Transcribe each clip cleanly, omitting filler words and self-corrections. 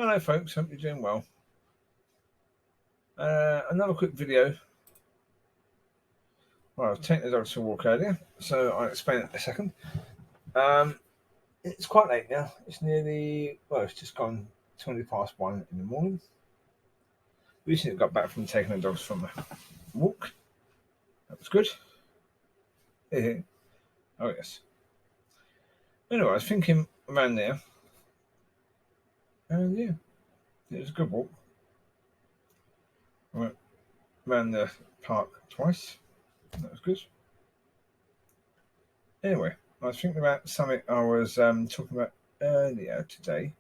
Hello folks, hope you're doing well. Another quick video. Well, I was taking the dogs for a walk earlier, so I'll explain it in a second. It's quite late now. It's it's just gone 1:20 in the morning. Recently got back from taking the dogs from a walk. That was good. Oh yes. Anyway, I was thinking around there, and yeah, it was a good walk. I went around the park twice. That was good. Anyway, I was thinking about something I was talking about earlier today.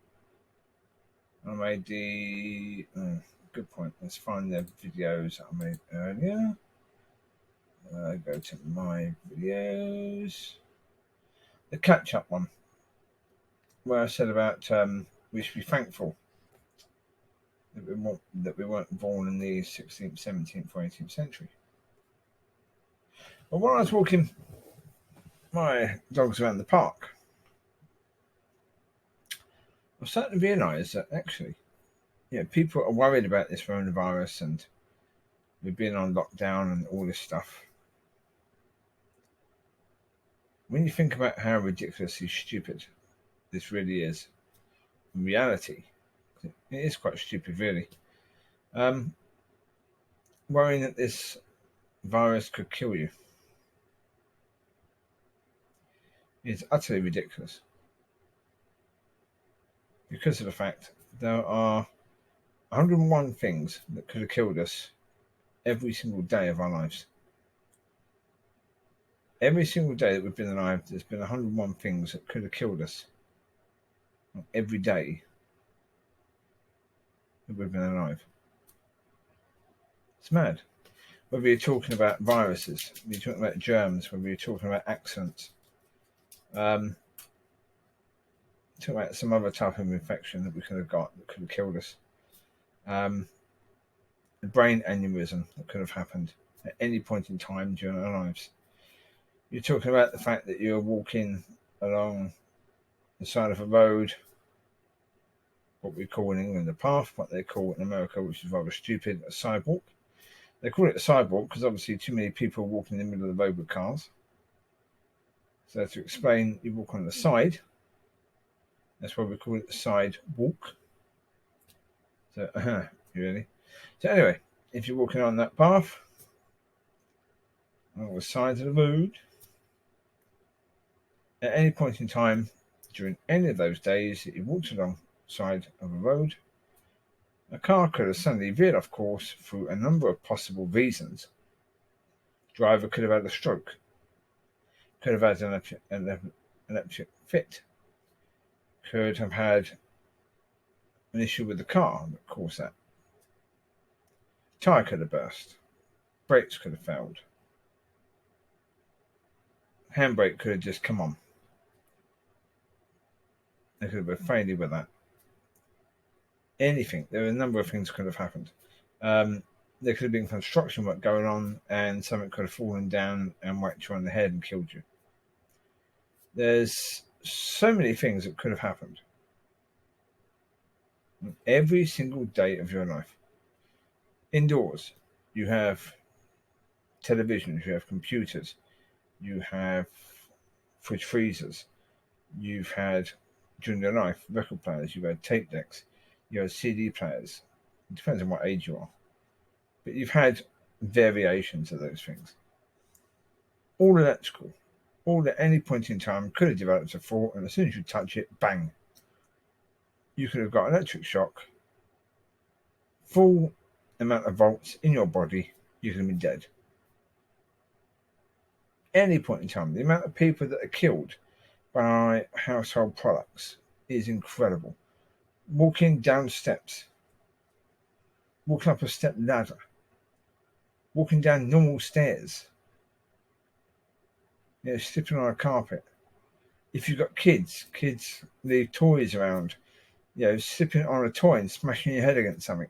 I made the good point. Let's find the videos I made earlier. Go to my videos. The catch-up one, where I said about we should be thankful that we weren't born in the 16th, 17th, or 18th century. But when I was walking my dogs around the park, I started to realise that actually, people are worried about this coronavirus and we've been on lockdown and all this stuff. When you think about how ridiculously stupid this really is, in reality, it is quite stupid, really. Worrying that this virus could kill you is utterly ridiculous because of the fact there are 101 things that could have killed us every single day of our lives. Every single day that we've been alive, there's been 101 things that could have killed us every day that we've been alive. It's mad. Whether you're talking about viruses, whether you're talking about germs, whether you're talking about accidents, talking about some other type of infection that we could have got that could have killed us. A brain aneurysm that could have happened at any point in time during our lives. You're talking about the fact that you're walking along the side of a road, what we call in England a path, what they call in America, which is rather stupid, a sidewalk. They call it a sidewalk because obviously too many people are walking in the middle of the road with cars. So to explain, you walk on the side. That's why we call it a sidewalk. So, really? So anyway, if you're walking on that path, on the side of the road, at any point in time during any of those days that you walked alongside of a road, a car could have suddenly veered off course through a number of possible reasons. Driver could have had a stroke, could have had an electric fit, could have had an issue with the car that caused that. Tyre could have burst, brakes could have failed, handbrake could have just come on. There could have been a failure with that. Anything. There were a number of things could have happened. There could have been construction work going on and something could have fallen down and whacked you on the head and killed you. There's so many things that could have happened every single day of your life. Indoors, you have televisions, you have computers, you have fridge freezers, you've had, during your life, record players, you've had tape decks, you have CD players. It depends on what age you are. But you've had variations of those things. All electrical. All at any point in time could have developed a fault, and as soon as you touch it, bang. You could have got an electric shock, full amount of volts in your body, you could have been dead. Any point in time, the amount of people that are killed by household products is incredible. Walking down steps, walking up a step ladder, walking down normal stairs, slipping on a carpet. If you've got kids leave toys around, slipping on a toy and smashing your head against something,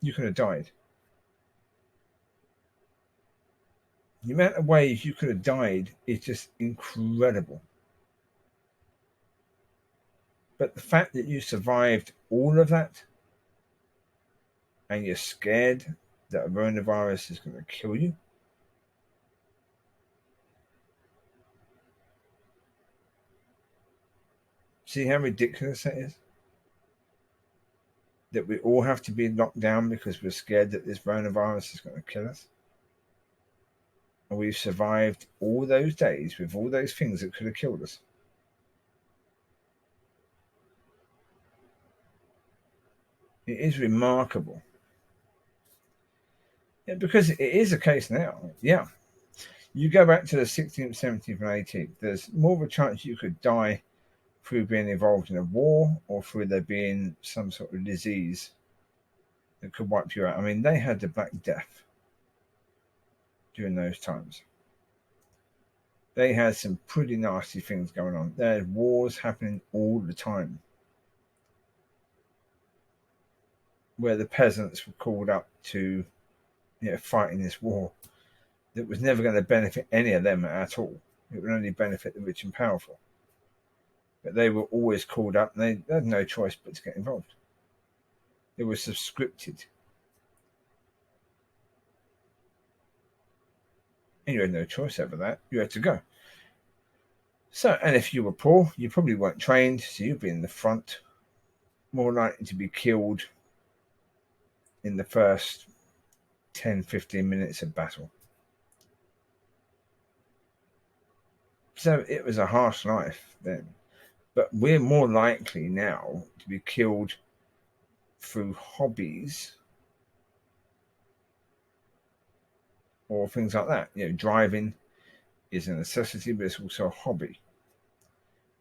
you could have died. The amount of ways you could have died is just incredible. But the fact that you survived all of that and you're scared that a coronavirus is going to kill you. See how ridiculous that is? That we all have to be locked down because we're scared that this coronavirus is going to kill us. And we've survived all those days with all those things that could have killed us. It is remarkable. Yeah, because it is a case now. Yeah. You go back to the 16th, 17th, and 18th, there's more of a chance you could die through being involved in a war or through there being some sort of disease that could wipe you out. I mean, they had the Black Death during those times. They had some pretty nasty things going on. There had wars happening all the time where the peasants were called up to fight in this war that was never going to benefit any of them at all. It would only benefit the rich and powerful. But they were always called up and they had no choice but to get involved. It was subscripted. And you had no choice over that. You had to go. So, and if you were poor, you probably weren't trained, so you'd be in the front, more likely to be killed in the first 10, 15 minutes of battle. So it was a harsh life then. But we're more likely now to be killed through hobbies or things like that. Driving is a necessity, but it's also a hobby.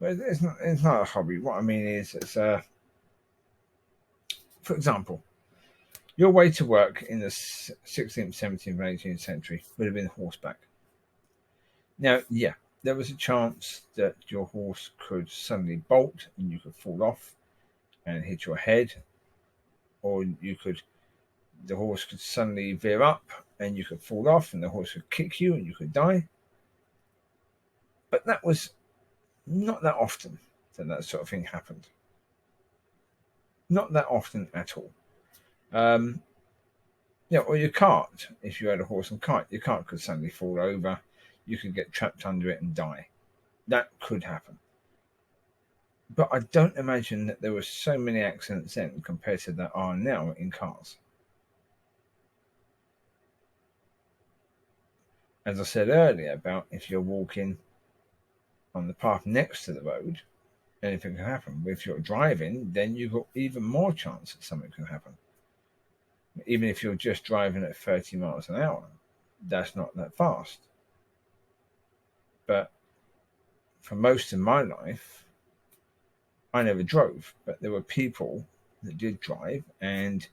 But it's not a hobby. What I mean is, for example, your way to work in the 16th, 17th, and 18th century would have been horseback. Now, yeah, there was a chance that your horse could suddenly bolt and you could fall off and hit your head, or the horse could suddenly veer up and you could fall off and the horse would kick you and you could die. But that was not that often that sort of thing happened. Not that often at all. Or your cart, if you had a horse and cart, your cart could suddenly fall over. You could get trapped under it and die. That could happen. But I don't imagine that there were so many accidents then compared to there are now in cars. As I said earlier about if you're walking on the path next to the road, anything can happen. If you're driving, then you've got even more chance that something can happen. Even if you're just driving at 30 miles an hour, that's not that fast. But for most of my life, I never drove, but there were people that did drive, and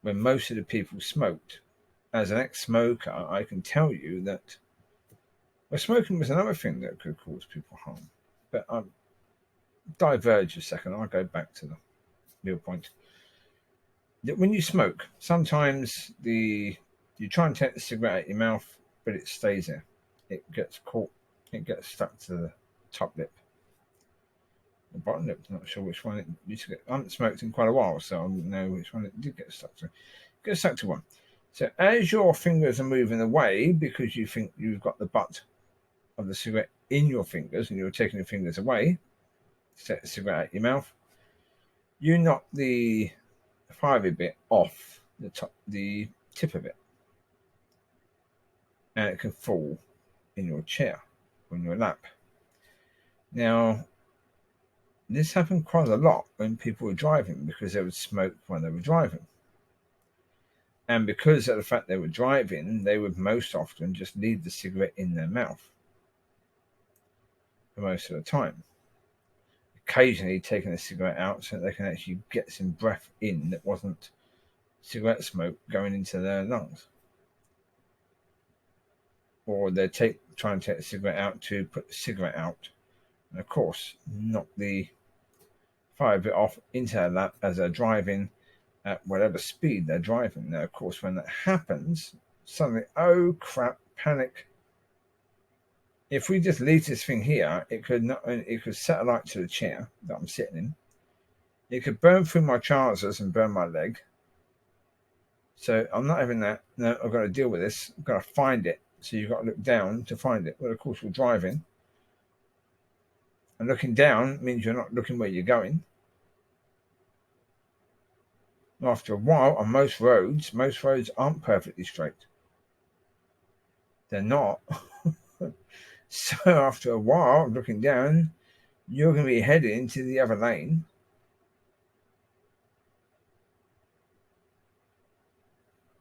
when most of the people smoked, as an ex-smoker, I can tell you that smoking was another thing that could cause people harm. But I'll diverge a second. I'll go back to the real point. When you smoke, sometimes you try and take the cigarette out of your mouth, but it stays there. It gets caught. It gets stuck to the top lip. The bottom lip, not sure which one it used to get. I haven't smoked in quite a while, so I wouldn't know which one it did get stuck to. It gets stuck to one. So as your fingers are moving away because you think you've got the butt of the cigarette in your fingers and you're taking your fingers away to take the cigarette out of your mouth, you knock the fiery bit off the tip of it, and it can fall in your chair or in your lap. Now, this happened quite a lot when people were driving because they would smoke when they were driving. And because of the fact they were driving, they would most often just leave the cigarette in their mouth for most of the time. Occasionally taking the cigarette out so that they can actually get some breath in that wasn't cigarette smoke going into their lungs. Or they'd try and take the cigarette out to put the cigarette out. And of course, knock the fire bit off into their lap as they're driving at whatever speed they're driving. Now, of course, when that happens, suddenly, oh crap, panic. If we just leave this thing here, it could set alight to the chair that I'm sitting in. It could burn through my trousers and burn my leg. So I'm not having that. No, I've got to deal with this. I've got to find it. So you've got to look down to find it. Well, of course, we're driving. And looking down means you're not looking where you're going. After a while, on most roads aren't perfectly straight. They're not. So after a while, looking down, you're going to be heading into the other lane.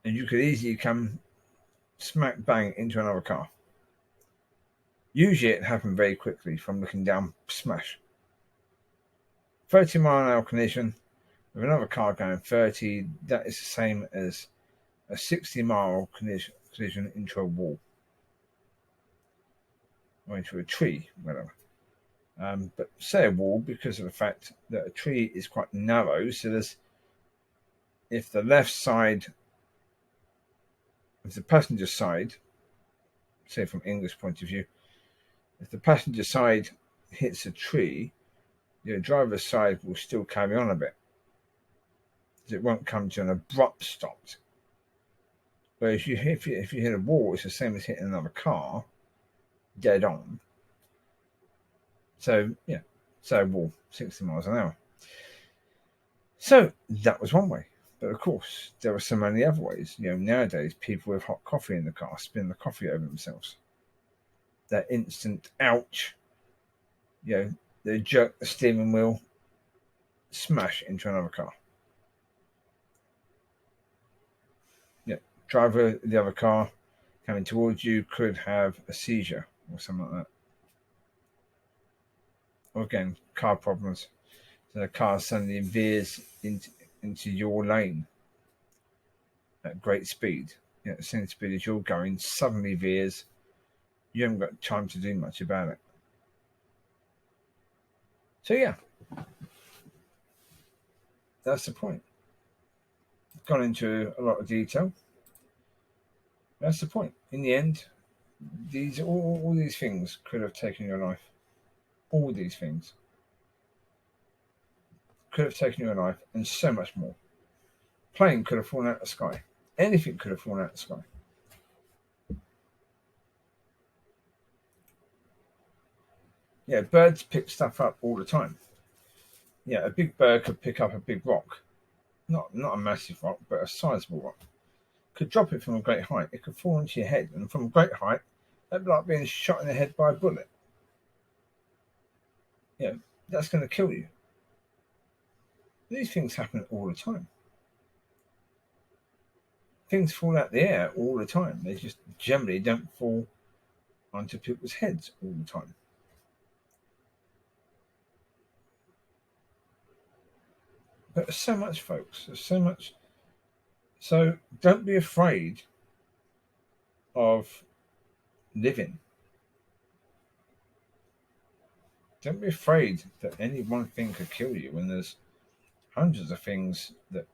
And you could easily come smack bang into another car. Usually it happened very quickly from looking down, smash. 30-mile-an-hour collision with another car going 30, that is the same as a 60-mile collision into a wall or into a tree, whatever. But say a wall because of the fact that a tree is quite narrow, so if the left side, if the passenger side, say from English point of view, if the passenger side hits a tree, your driver's side will still carry on a bit. It won't come to an abrupt stop. Whereas if you hit a wall, it's the same as hitting another car, dead on. So yeah, so a wall, 60 miles an hour. So that was one way. But of course, there are so many other ways. Nowadays, people with hot coffee in the car spin the coffee over themselves. That instant ouch. They jerk the steering wheel, smash into another car. Driver of the other car coming towards you could have a seizure or something like that. Or again, car problems. So the car suddenly veers into your lane at great speed. At the same speed as you're going, suddenly veers. You haven't got time to do much about it. So yeah, that's the point. Gone into a lot of detail. That's the point. In the end, all these things could have taken your life. All these things could have taken your life, and so much more. Plane could have fallen out of the sky. Anything could have fallen out of the sky. Yeah, birds pick stuff up all the time. Yeah, a big bird could pick up a big rock. Not a massive rock, but a sizable rock. Could drop it from a great height. It could fall into your head, and from a great height, that'd be like being shot in the head by a bullet. That's going to kill you. These things happen all the time. Things fall out the air all the time. They just generally don't fall onto people's heads all the time. But there's so much, folks. There's so much. So don't be afraid of living. Don't be afraid that any one thing could kill you when there's hundreds of things that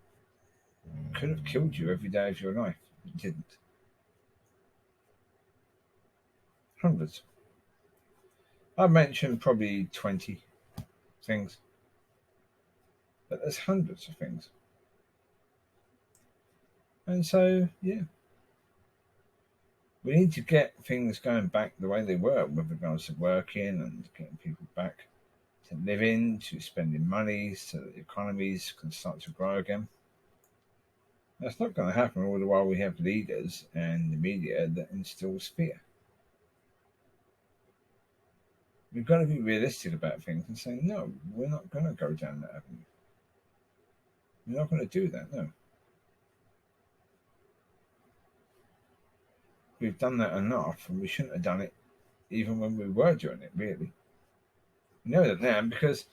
could have killed you every day of your life. It didn't. Hundreds. I mentioned probably 20 things. But there's hundreds of things. And so, yeah. We need to get things going back the way they were with regards to working and getting people back to living, to spending money so that the economies can start to grow again. That's not going to happen all the while we have leaders and the media that instills fear. We've got to be realistic about things and say, no, we're not going to go down that avenue. We're not going to do that, no. We've done that enough, and we shouldn't have done it even when we were doing it, really. We know that now because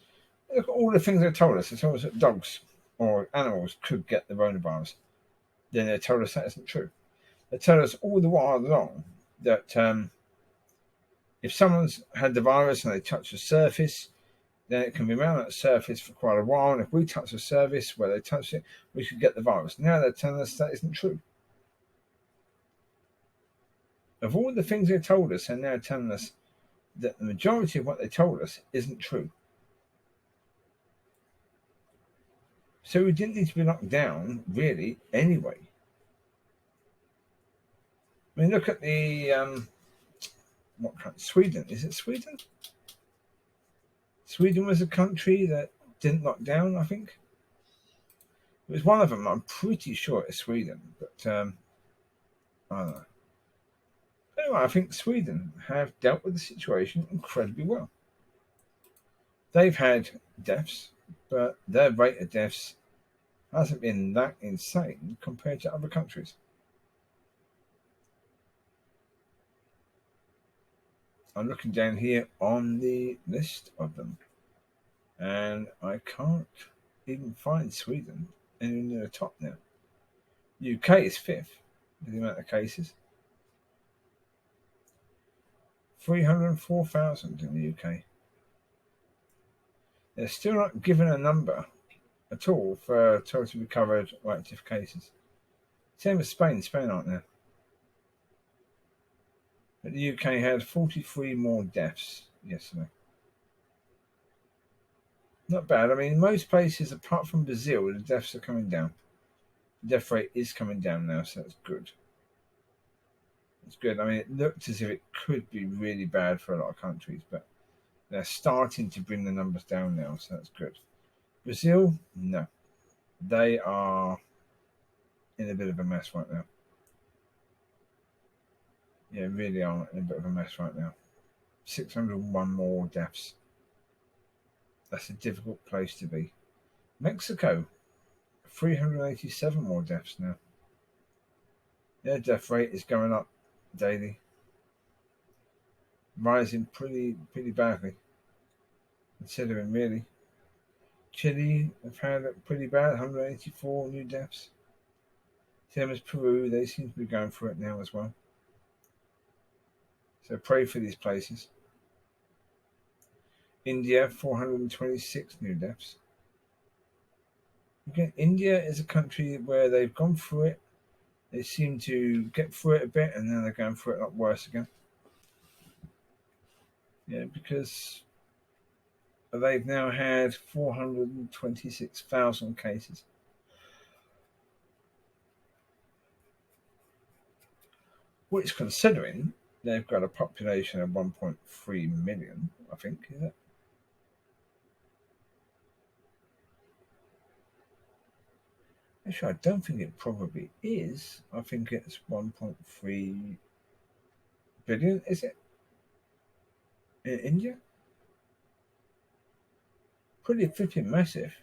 look at all the things they told us. They told us that dogs or animals could get the coronavirus. Then they told us that isn't true. They told us all the while long that if someone's had the virus and they touch the surface, then it can remain on that surface for quite a while. And if we touch the surface where they touch it, we could get the virus. Now they're telling us that isn't true. Of all the things they told us, they're now telling us that the majority of what they told us isn't true. So we didn't need to be locked down, really, anyway. I mean, look at the what country? Sweden. Is it Sweden? Sweden was a country that didn't lock down, I think. It was one of them. I'm pretty sure it's Sweden, but I don't know. Anyway, I think Sweden have dealt with the situation incredibly well. They've had deaths, but their rate of deaths hasn't been that insane compared to other countries. I'm looking down here on the list of them, and I can't even find Sweden anywhere near the top now. UK is fifth with the amount of cases. 304,000 in the UK. They're still not given a number at all for total recovered or active cases. Same as Spain. Spain aren't there. But the UK had 43 more deaths yesterday. Not bad. I mean, most places apart from Brazil, the deaths are coming down. The death rate is coming down now, so that's good. It's good. I mean, it looked as if it could be really bad for a lot of countries, but they're starting to bring the numbers down now, so that's good. Brazil, no. They are in a bit of a mess right now. Yeah, really are in a bit of a mess right now. 601 more deaths. That's a difficult place to be. Mexico, 387 more deaths now. Their death rate is going up daily, rising pretty badly. Considering really, Chile have had it pretty bad, 184 new deaths. Same as Peru, they seem to be going through it now as well. So pray for these places. India, 426 new deaths. Again, India is a country where they've gone through it. They seem to get through it a bit, and then they're going through it a lot worse again. Yeah, because they've now had 426,000 cases. Which, considering they've got a population of 1.3 million, I think, is it? Actually, I don't think it probably is. I think it's 1.3 billion, is it? In India? Pretty flipping massive.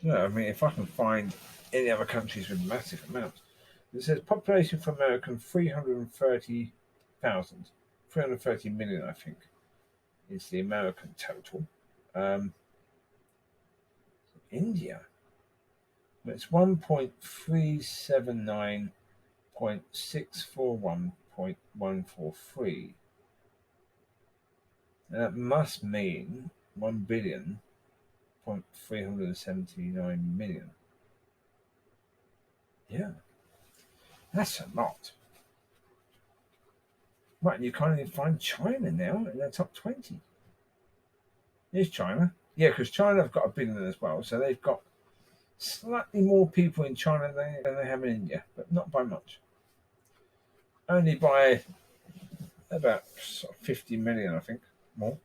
No, I mean, if I can find any other countries with massive amounts. It says population for America 330,000. 330 million, I think, is the American total. India. It's 1.379.641.143. And that must mean 1,379 million. Yeah. That's a lot. Right, you can't even find China now in the top 20. Here's China. Yeah, because China have got 1 billion as well, so they've got slightly more people in China than they have in India, but not by much. Only by about 50 million, I think, more.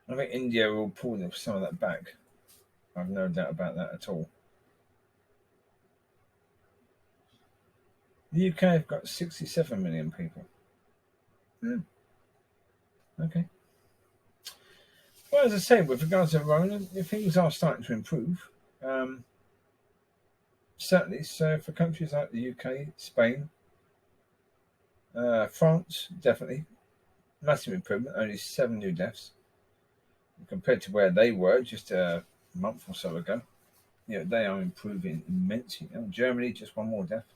I think India will pull some of that back. I've no doubt about that at all. The UK have got 67 million people. Okay. Well, as I say, with regards to Rona, things are starting to improve. Certainly, so for countries like the UK, Spain, France, definitely. Massive improvement, only 7 new deaths. Compared to where they were just a month or so ago. Yeah, they are improving immensely now. Germany, just 1 more death.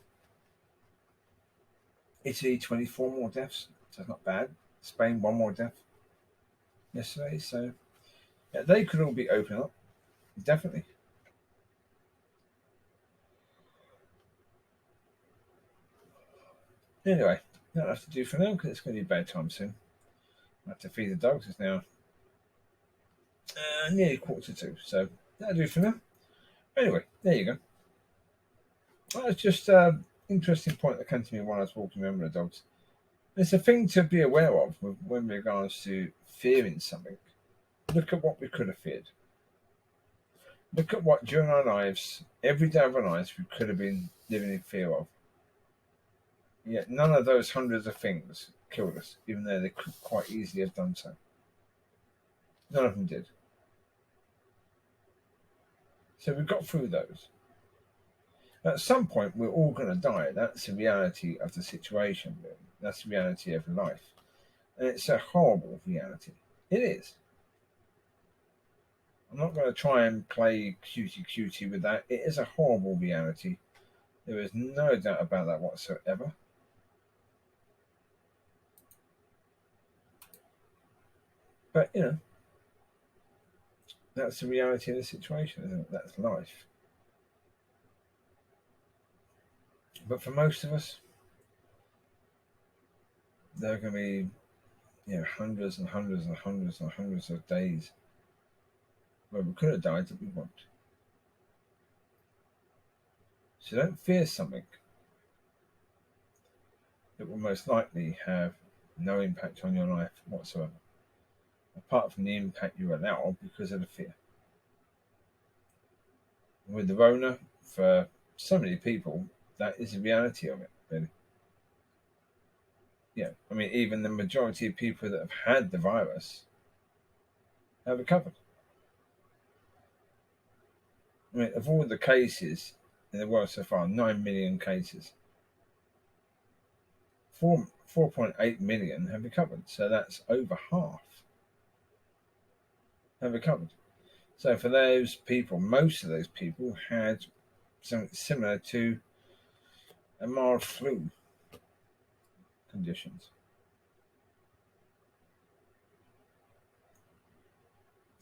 Italy, 24 more deaths. So that's not bad. Spain, 1 more death yesterday. So yeah, they could all be open up. Definitely. Anyway, that'll have to do for now because it's going to be bedtime soon. I have to feed the dogs. It's now nearly 1:45, so that'll do for now. Anyway, there you go. That's just an interesting point that came to me while I was walking around with the dogs. It's a thing to be aware of when regards to fearing something. Look at what we could have feared. Look at what during our lives, every day of our lives, we could have been living in fear of. Yet none of those hundreds of things killed us, even though they could quite easily have done so. None of them did. So we got through those. At some point, we're all going to die. That's the reality of the situation. Really. That's the reality of life. And it's a horrible reality. It is. I'm not going to try and play cutie with that. It is a horrible reality. There is no doubt about that whatsoever. But, that's the reality of the situation, isn't it? That's life. But for most of us, there are going to be hundreds and hundreds and hundreds and hundreds of days where we could have died that we won't. So don't fear something that will most likely have no impact on your life whatsoever, apart from the impact you allow because of the fear. With the Rona, for so many people, that is the reality of it, really. Yeah, I mean, even the majority of people that have had the virus have recovered. I mean, of all the cases in the world so far, 9 million cases, 4.8 million have recovered. So that's over half have recovered. So for those people, most of those people had something similar to a mild flu conditions.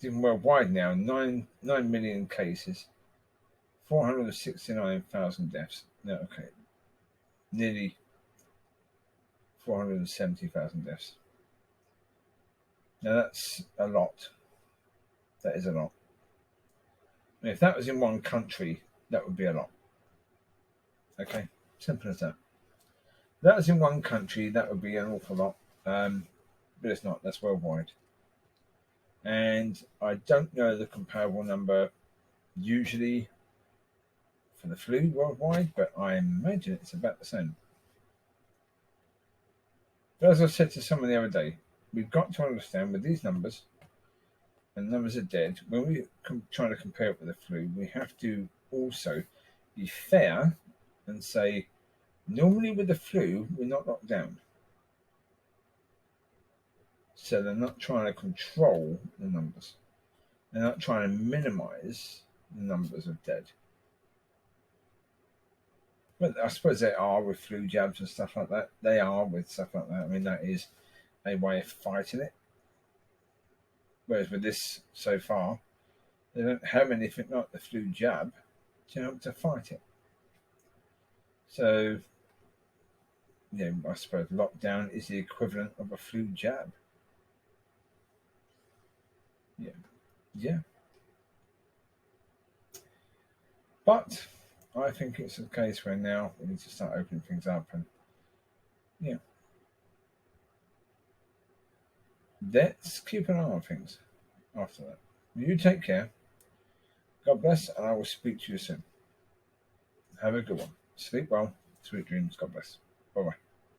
Even worldwide now, 9 million cases, 469,000 deaths. No, okay, nearly 470,000 deaths. Now that's a lot. That is a lot. And if that was in one country, that would be a lot. Okay, simple as that. If that was in one country, that would be an awful lot. But it's not. That's worldwide. And I don't know the comparable number usually for the flu worldwide, but I imagine it's about the same. But as I said to someone the other day, we've got to understand with these numbers and numbers of dead, when we try to compare it with the flu, we have to also be fair and say, normally with the flu, we're not locked down. So they're not trying to control the numbers. They're not trying to minimize the numbers of dead. But I suppose they are with flu jabs and stuff like that. They are with stuff like that. I mean, that is a way of fighting it. Whereas with this so far, they don't have anything like the flu jab to fight it. So, I suppose lockdown is the equivalent of a flu jab. Yeah. But I think it's a case where now we need to start opening things up and let's keep an eye on things after that. You take care. God bless, and I will speak to you soon. Have a good one. Sleep well. Sweet dreams. God bless. Bye bye.